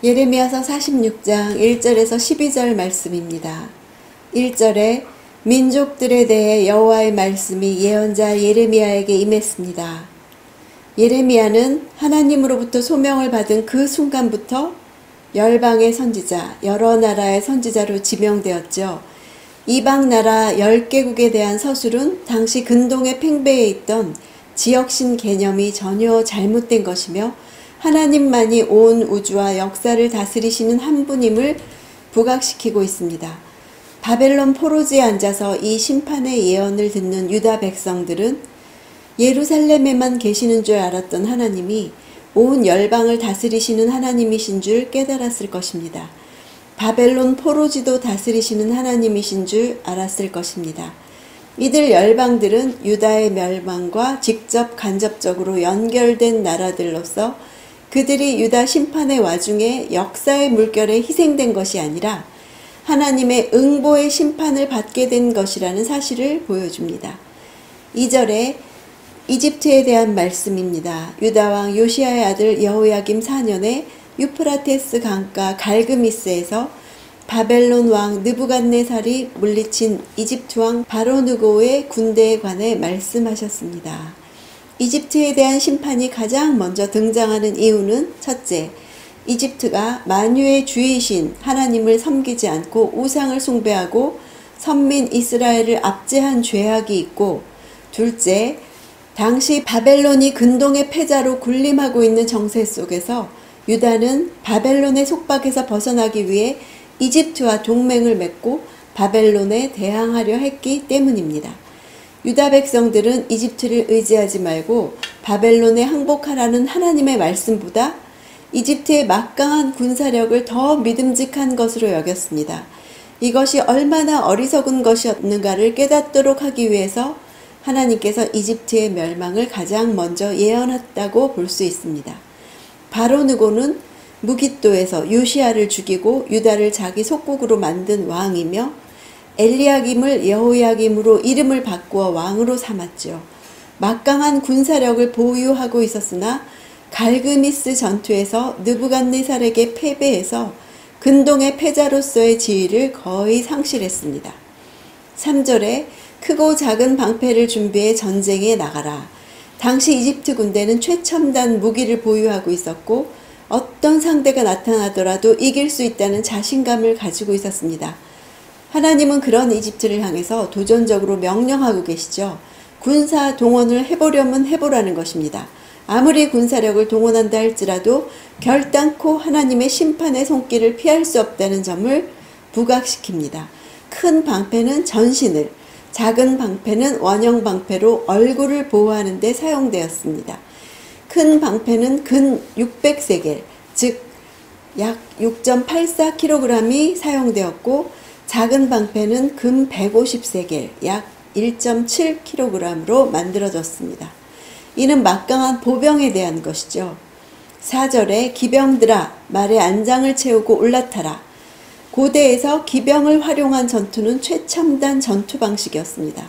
예레미야서 46장 1절에서 12절 말씀입니다. 1절에 민족들에 대해 여호와의 말씀이 예언자 예레미야에게 임했습니다. 예레미야는 하나님으로부터 소명을 받은 그 순간부터 열방의 선지자, 여러 나라의 선지자로 지명되었죠. 이방 나라 10개국에 대한 서술은 당시 근동의 팽배해 있던 지역신 개념이 전혀 잘못된 것이며 하나님만이 온 우주와 역사를 다스리시는 한 분임을 부각시키고 있습니다. 바벨론 포로지에 앉아서 이 심판의 예언을 듣는 유다 백성들은 예루살렘에만 계시는 줄 알았던 하나님이 온 열방을 다스리시는 하나님이신 줄 깨달았을 것입니다. 바벨론 포로지도 다스리시는 하나님이신 줄 알았을 것입니다. 이들 열방들은 유다의 멸망과 직접 간접적으로 연결된 나라들로서 그들이 유다 심판의 와중에 역사의 물결에 희생된 것이 아니라 하나님의 응보의 심판을 받게 된 것이라는 사실을 보여줍니다. 2절에 이집트에 대한 말씀입니다. 유다왕 요시야의 아들 여호야김 4년에 유프라테스 강가 갈그미스에서 바벨론 왕 느부갓네살이 물리친 이집트 왕 바로느고의 군대에 관해 말씀하셨습니다. 이집트에 대한 심판이 가장 먼저 등장하는 이유는 첫째, 이집트가 만유의 주이신 하나님을 섬기지 않고 우상을 숭배하고 선민 이스라엘을 압제한 죄악이 있고, 둘째, 당시 바벨론이 근동의 패자로 군림하고 있는 정세 속에서 유다는 바벨론의 속박에서 벗어나기 위해 이집트와 동맹을 맺고 바벨론에 대항하려 했기 때문입니다. 유다 백성들은 이집트를 의지하지 말고 바벨론에 항복하라는 하나님의 말씀보다 이집트의 막강한 군사력을 더 믿음직한 것으로 여겼습니다. 이것이 얼마나 어리석은 것이었는가를 깨닫도록 하기 위해서 하나님께서 이집트의 멸망을 가장 먼저 예언했다고 볼 수 있습니다. 바로느고는 무깃도에서 요시야를 죽이고 유다를 자기 속국으로 만든 왕이며 엘리야김을 여호야김으로 이름을 바꾸어 왕으로 삼았죠. 막강한 군사력을 보유하고 있었으나 갈그미스 전투에서 느부갓네살에게 패배해서 근동의 패자로서의 지위를 거의 상실했습니다. 3절에 크고 작은 방패를 준비해 전쟁에 나가라. 당시 이집트 군대는 최첨단 무기를 보유하고 있었고 어떤 상대가 나타나더라도 이길 수 있다는 자신감을 가지고 있었습니다. 하나님은 그런 이집트를 향해서 도전적으로 명령하고 계시죠. 군사 동원을 해보려면 해보라는 것입니다. 아무리 군사력을 동원한다 할지라도 결단코 하나님의 심판의 손길을 피할 수 없다는 점을 부각시킵니다. 큰 방패는 전신을, 작은 방패는 원형 방패로 얼굴을 보호하는 데 사용되었습니다. 큰 방패는 근 600세겔, 즉 약 6.84kg이 사용되었고 작은 방패는 금 150세겔, 약 1.7kg으로 만들어졌습니다. 이는 막강한 보병에 대한 것이죠. 4절에 기병들아 말에 안장을 채우고 올라타라. 고대에서 기병을 활용한 전투는 최첨단 전투 방식이었습니다.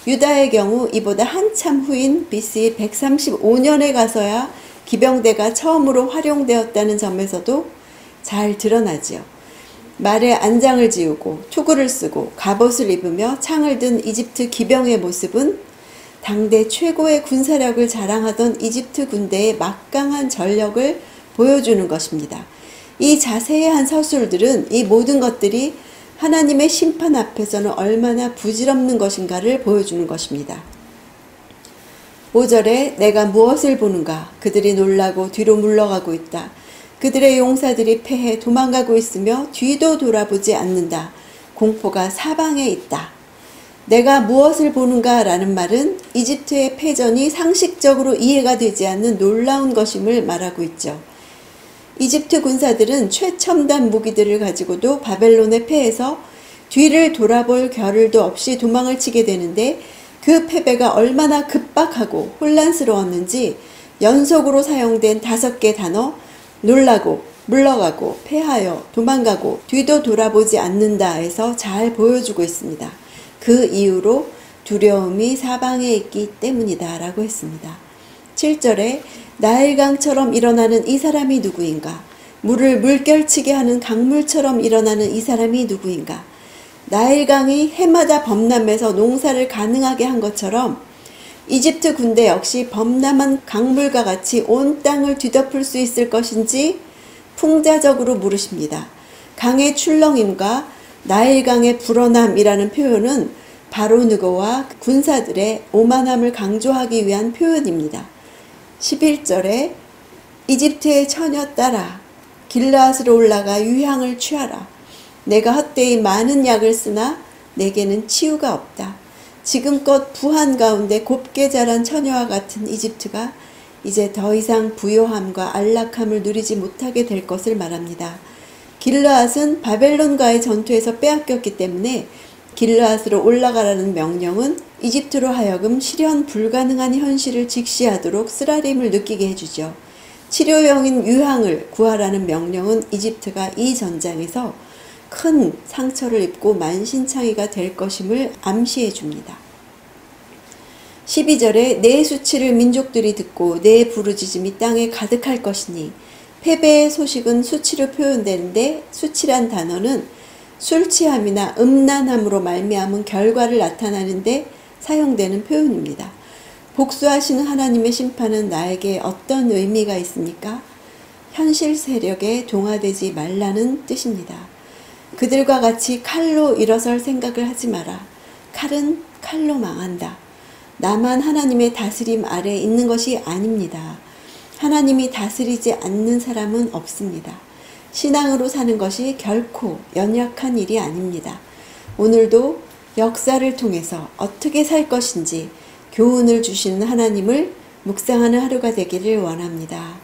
유다의 경우 이보다 한참 후인 BC 135년에 가서야 기병대가 처음으로 활용되었다는 점에서도 잘 드러나지요. 말에 안장을 지우고 투구를 쓰고 갑옷을 입으며 창을 든 이집트 기병의 모습은 당대 최고의 군사력을 자랑하던 이집트 군대의 막강한 전력을 보여주는 것입니다. 이 자세한 서술들은 이 모든 것들이 하나님의 심판 앞에서는 얼마나 부질없는 것인가를 보여주는 것입니다. 5절에 내가 무엇을 보는가? 그들이 놀라고 뒤로 물러가고 있다. 그들의 용사들이 패해 도망가고 있으며 뒤도 돌아보지 않는다. 공포가 사방에 있다. 내가 무엇을 보는가 라는 말은 이집트의 패전이 상식적으로 이해가 되지 않는 놀라운 것임을 말하고 있죠. 이집트 군사들은 최첨단 무기들을 가지고도 바벨론에 패해서 뒤를 돌아볼 겨를도 없이 도망을 치게 되는데 그 패배가 얼마나 급박하고 혼란스러웠는지 연속으로 사용된 5개 단어 놀라고, 물러가고, 패하여, 도망가고, 뒤도 돌아보지 않는다에서 잘 보여주고 있습니다. 그 이유로 두려움이 사방에 있기 때문이다 라고 했습니다. 7절에 나일강처럼 일어나는 이 사람이 누구인가? 물을 물결치게 하는 강물처럼 일어나는 이 사람이 누구인가? 나일강이 해마다 범람해서 농사를 가능하게 한 것처럼 이집트 군대 역시 범람한 강물과 같이 온 땅을 뒤덮을 수 있을 것인지 풍자적으로 물으십니다. 강의 출렁임과 나일강의 불어남이라는 표현은 바로느고와 군사들의 오만함을 강조하기 위한 표현입니다. 11절에 이집트의 처녀 딸아 길르앗으로 올라가 유향을 취하라. 내가 헛되이 많은 약을 쓰나 내게는 치유가 없다. 지금껏 부한 가운데 곱게 자란 처녀와 같은 이집트가 이제 더 이상 부요함과 안락함을 누리지 못하게 될 것을 말합니다. 길르앗은 바벨론과의 전투에서 빼앗겼기 때문에 길르앗으로 올라가라는 명령은 이집트로 하여금 실현 불가능한 현실을 직시하도록 쓰라림을 느끼게 해주죠. 치료용인 유향을 구하라는 명령은 이집트가 이 전장에서 큰 상처를 입고 만신창이가 될 것임을 암시해 줍니다. 12절에 내 수치를 민족들이 듣고 내 부르짖음이 땅에 가득할 것이니 패배의 소식은 수치로 표현되는데 수치란 단어는 술 취함이나 음란함으로 말미암은 결과를 나타내는데 사용되는 표현입니다. 복수하시는 하나님의 심판은 나에게 어떤 의미가 있습니까? 현실 세력에 동화되지 말라는 뜻입니다. 그들과 같이 칼로 일어설 생각을 하지 마라. 칼은 칼로 망한다. 나만 하나님의 다스림 아래 있는 것이 아닙니다. 하나님이 다스리지 않는 사람은 없습니다. 신앙으로 사는 것이 결코 연약한 일이 아닙니다. 오늘도 역사를 통해서 어떻게 살 것인지 교훈을 주시는 하나님을 묵상하는 하루가 되기를 원합니다.